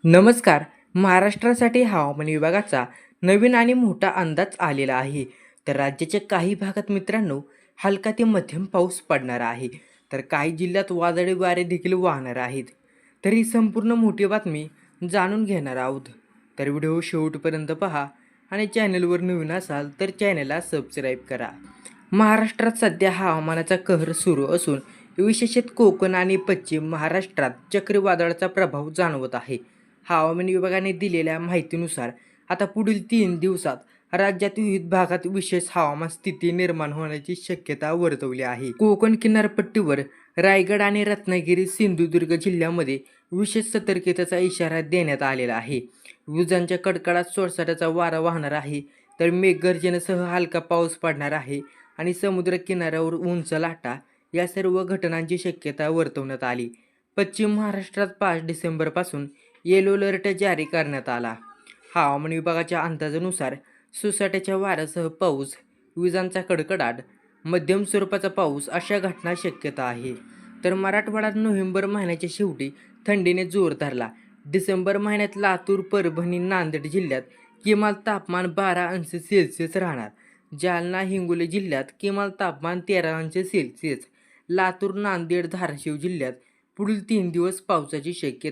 नमस्कार. महाराष्ट्रासाठी हवामान विभागाचा नवीन आणि मोठा अंदाज आलेला आहे. तर राज्याच्या काही भागात मित्रांनो हलका ते मध्यम पाऊस पडणार आहे. तर काही जिल्ह्यात वादळी वारे देखील वाहणार आहेत. तर ही संपूर्ण मोठी बातमी जाणून घेणार आहोत. तर व्हिडिओ शेवटपर्यंत पहा आणि चॅनलवर नवीन असाल तर चॅनलला सबस्क्राईब करा. महाराष्ट्रात सध्या हवामानाचा कहर सुरू असून विशेषतः कोकण आणि पश्चिम महाराष्ट्रात चक्रीवादळाचा प्रभाव जाणवत आहे. हवामान विभागाने दिलेल्या माहितीनुसार आता पुढील 3 दिवसात राज्यात विविध भागात विशेष हवामान स्थिती निर्माण होण्याची शक्यता वर्तवली आहे. कोकण किनारपट्टीवर रायगड आणि रत्नागिरी सिंधुदुर्ग जिल्ह्यामध्ये विशेष सतर्कतेचा इशारा देण्यात आलेला आहे. विजांच्या कडकडाट सोसाट्याचा वारा वाहणार आहे. तर मेघगर्जनेसह हलका पाऊस पडणार आहे आणि समुद्र किनाऱ्यावर उंच लाटा या सर्व घटनांची शक्यता वर्तवण्यात आली. पश्चिम महाराष्ट्रात 5 डिसेंबरपासून येलो अलर्ट जारी करण्यात आला. हवामान विभागाच्या अंदाजानुसार सोसाट्याच्या वाऱ्यासह पाऊस, विजांचा कडकडाट, मध्यम स्वरूपाचा पाऊस अशा घटना शक्यता आहे. तर मराठवाड्यात नोव्हेंबर महिन्याच्या शेवटी थंडीने जोर धरला. डिसेंबर महिन्यात लातूर, परभणी, नांदेड जिल्ह्यात किमान तापमान 12 अंश सेल्सिअस राहणार. जालना, हिंगोली जिल्ह्यात किमान तापमान 13 अंश सेल्सिअस. लातूर, नांदेड, धाराशिव जिल्ह्यात पुढील 3 दिवस पावसाची शक्यता